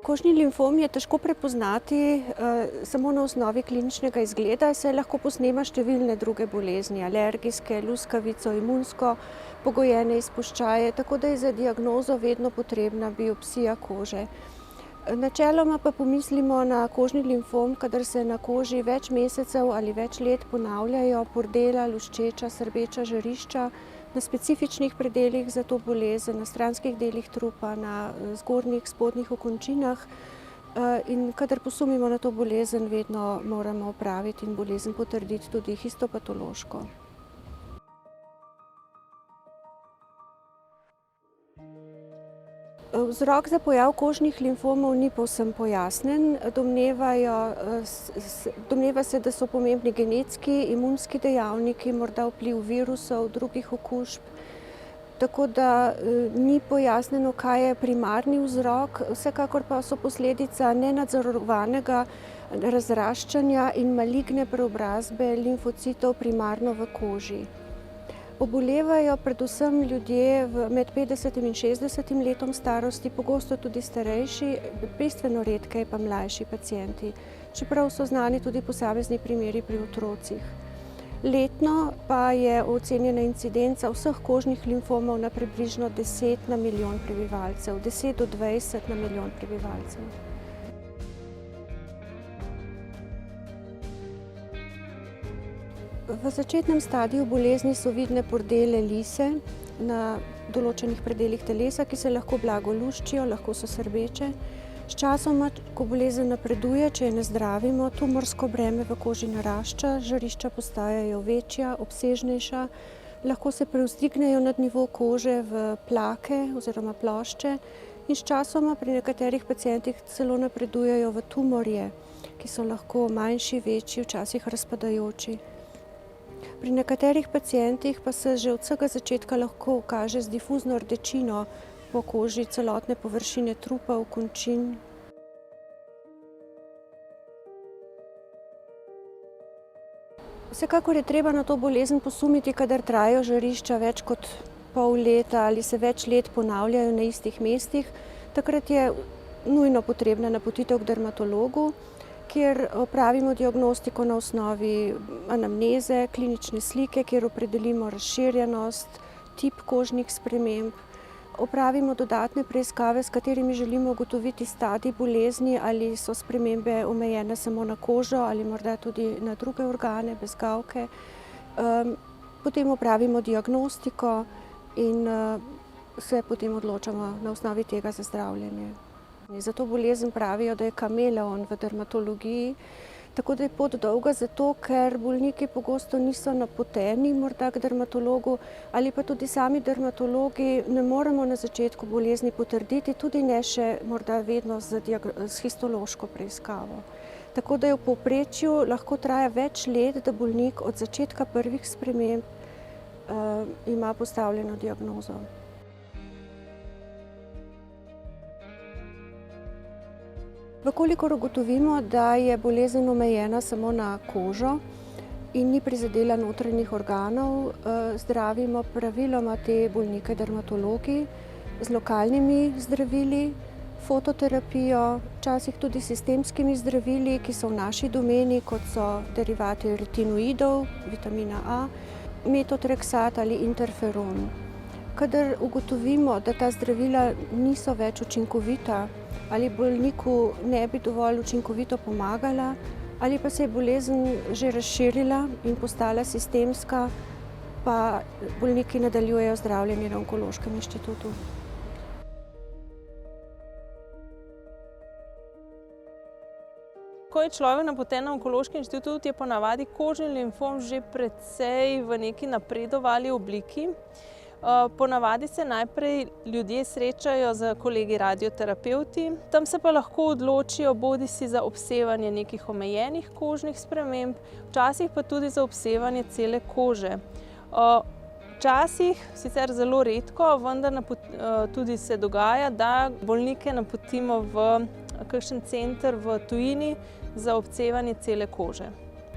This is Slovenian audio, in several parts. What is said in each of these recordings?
Kožni limfom je težko prepoznati samo na osnovi kliničnega izgleda, saj lahko posnema številne druge bolezni, alergijske, luskavico, imunsko pogojene izpuščaje, tako da je za diagnozo vedno potrebna biopsija kože. Načeloma pa pomislimo na kožni limfom, kadar se na koži več mesecev ali več let ponavljajo bordela, luščeča, srbeča žarišča na specifičnih predelih za to bolezen, na stranskih delih trupa, na zgornjih, spodnjih okončinah. In kadar posumimo na to bolezen, vedno moramo opraviti in bolezen potrditi tudi histopatološko. Vzrok za pojav kožnih limfomov ni povsem pojasnjen. Domneva se, da so pomembni genetski, imunski dejavniki, morda vpliv virusov, drugih okužb. Tako da ni pojasnjeno, kaj je primarni vzrok, vsekakor pa so posledica nenadzorovanega razraščanja in maligne preobrazbe limfocitov primarno v koži. Obolevajo predvsem ljudje med 50 in 60 letom starosti, pogosto tudi starejši, bistveno redkeje pa mlajši pacienti, čeprav so znani tudi posamezni primeri pri otrocih. Letno pa je ocenjena incidenca vseh kožnih limfomov na približno 10 na milijon prebivalcev, 10 do 20 na milijon prebivalcev. V začetnem stadiju bolezni so vidne bordele lise na določenih predelih telesa, ki se lahko blago luščijo, lahko so srbeče. Sčasoma, ko bolezen napreduje, če je ne zdravimo, tumorsko breme v koži narašča, žarišča postajajo večja, obsežnejša, lahko se prevzdignejo nad nivo kože v plake oziroma plošče in sčasoma pri nekaterih pacientih celo napredujejo v tumorje, ki so lahko manjši, večji, včasih razpadajoči. Pri nekaterih pacientih pa se že od vsega začetka lahko ukaže z difuzno rdečino po koži celotne površine trupa, okončin. Vsekakor je treba na to bolezen posumiti, kadar trajajo žarišča več kot pol leta ali se več let ponavljajo na istih mestih. Takrat je nujno potrebna napotitev k dermatologu, kjer opravimo diagnostiko na osnovi anamneze, klinične slike, kjer opredelimo razširjenost, tip kožnih sprememb. Opravimo dodatne preiskave, s katerimi želimo ugotoviti stadij bolezni, ali so spremembe omejene samo na kožo ali morda tudi na druge organe, bezgavke. Potem opravimo diagnostiko in se potem odločamo na osnovi tega za zdravljenje. Za to bolezen pravijo, da je kameleon v dermatologiji, tako da je pot dolga zato, ker bolniki pogosto niso napoteni morda k dermatologu ali pa tudi sami dermatologi ne moremo na začetku bolezni potrditi, tudi ne še morda vedno s histološko preiskavo. Tako da je v povprečju lahko traja več let, da bolnik od začetka prvih sprememb ima postavljeno diagnozo. Vkolikor ugotovimo, da je bolezen omejena samo na kožo in ni prizadela notranjih organov, zdravimo praviloma te bolnike dermatologi z lokalnimi zdravili, fototerapijo, včasih tudi sistemskimi zdravili, ki so v naši domeni, kot so derivati retinoidov, vitamina A, metotreksat ali interferon. Kadar ugotovimo, da ta zdravila niso več učinkovita ali bolniku ne bi dovolj učinkovito pomagala, ali pa se je bolezen že razširila in postala sistemska, pa bolniki nadaljujejo zdravljenje na Onkološkem inštitutu. Ko je človek napoten na Onkološki inštitut, je ponavadi kožni limfom že precej v neki napredovali obliki. Ponavadi se najprej ljudje srečajo z kolegi radioterapevti, tam se pa lahko odločijo bodisi za obsevanje nekih omejenih kožnih sprememb, včasih pa tudi za obsevanje cele kože. Včasih, sicer zelo redko, vendar tudi se dogaja, da bolnike napotimo v kakšen center v tujini za obsevanje cele kože,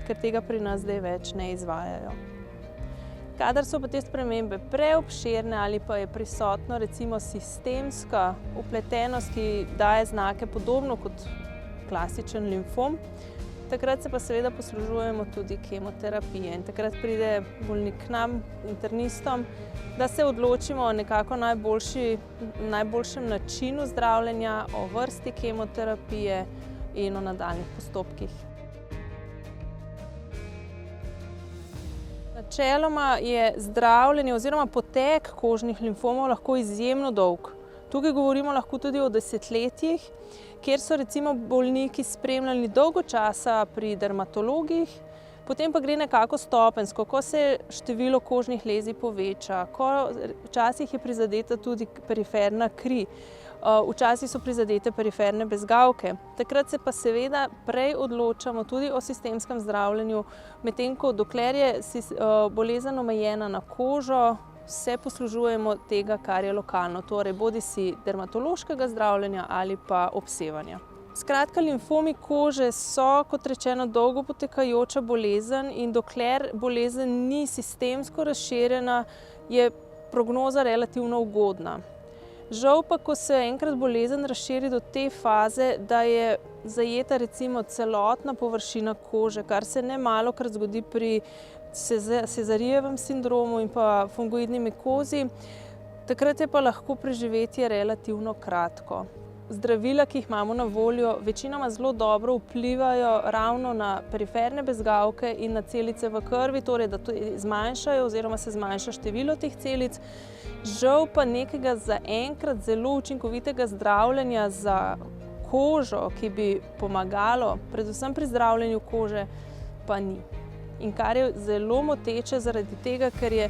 ker tega pri nas zdaj več ne izvajajo. Kadar so pa te spremembe preobširne ali pa je prisotno recimo sistemska vpletenost, ki daje znake podobno kot klasičen limfom, takrat se pa seveda poslužujemo tudi kemoterapije in takrat pride bolnik k nam, internistom, da se odločimo o nekako najboljšem načinu zdravljenja, o vrsti kemoterapije in o nadaljnjih postopkih. Načeloma je zdravljenje oziroma potek kožnih limfomov lahko izjemno dolg. Tukaj govorimo lahko tudi o desetletjih, kjer so recimo bolniki spremljali dolgo časa pri dermatologih, potem pa gre nekako stopenjsko, ko se število kožnih lezij poveča, včasih je prizadeta tudi periferna kri, včasih so prizadete periferne bezgavke. Takrat se pa seveda prej odločamo tudi o sistemskem zdravljenju, medtem ko dokler je bolezen omejena na kožo, se poslužujemo tega, kar je lokalno, torej bodisi dermatološkega zdravljenja ali pa obsevanja. Skratka, limfomi kože so, kot rečeno, dolgo potekajoča bolezen in dokler bolezen ni sistemsko razširjena, je prognoza relativno ugodna. Žal pa, ko se enkrat bolezen razširi do te faze, da je zajeta recimo celotna površina kože, kar se nemalokrat zgodi pri Cezarijevem sindromu in pa fungoidni mikozi, takrat je pa lahko preživetje relativno kratko. Zdravila, ki jih imamo na voljo, večinoma zelo dobro vplivajo ravno na periferne bezgavke in na celice v krvi, torej da to zmanjšajo oziroma se zmanjša število teh celic. Žal pa nekega zaenkrat zelo učinkovitega zdravljenja za kožo, ki bi pomagalo predvsem pri zdravljenju kože, pa ni. In kar je zelo moteče zaradi tega, ker je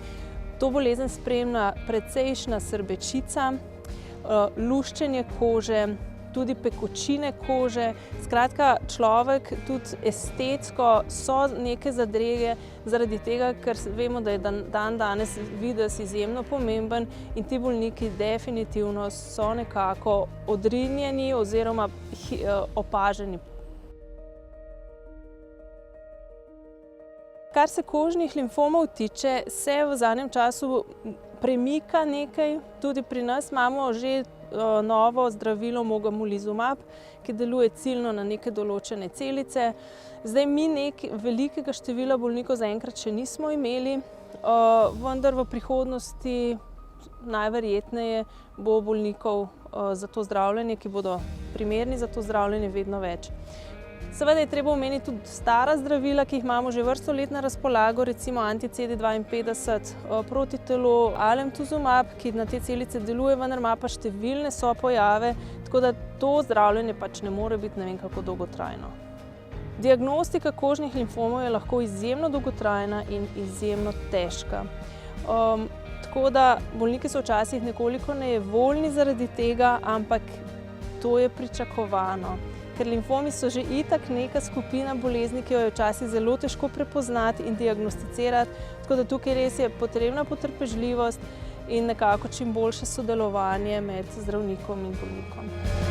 to bolezen spremlja precejšnja srbečica, luščenje kože, tudi pekočine kože. Skratka, človek tudi estetsko so neke zadrege zaradi tega, ker vemo, da je danes videz izjemno pomemben in ti bolniki definitivno so nekako odrinjeni oziroma opaženi. Kar se kožnih limfomov tiče, se v zadnjem času premika nekaj. Tudi pri nas imamo že novo zdravilo mogamulizumab, ki deluje ciljno na neke določene celice. Zdaj mi velikega števila bolnikov zaenkrat še nismo imeli, vendar v prihodnosti najverjetneje bo bolnikov za to zdravljenje, ki bodo primerni za to zdravljenje, vedno več. Seveda je treba omeniti tudi stara zdravila, ki jih imamo že vrsto let na razpolago, recimo anti-CD52 protitelo, alemtuzumab, ki na te celice deluje, vendar ima pa številne sopojave, tako da to zdravljenje pač ne more biti ne vem kako dolgotrajno. Diagnostika kožnih limfomov je lahko izjemno dolgotrajna in izjemno težka. Tako da bolniki so včasih nekoliko nejevoljni zaradi tega, ampak to je pričakovano. Ker limfomi so že itak neka skupina bolezni, ki jo je včasih zelo težko prepoznati in diagnosticirati, tako da tukaj res je potrebna potrpežljivost in nekako čim boljše sodelovanje med zdravnikom in bolnikom.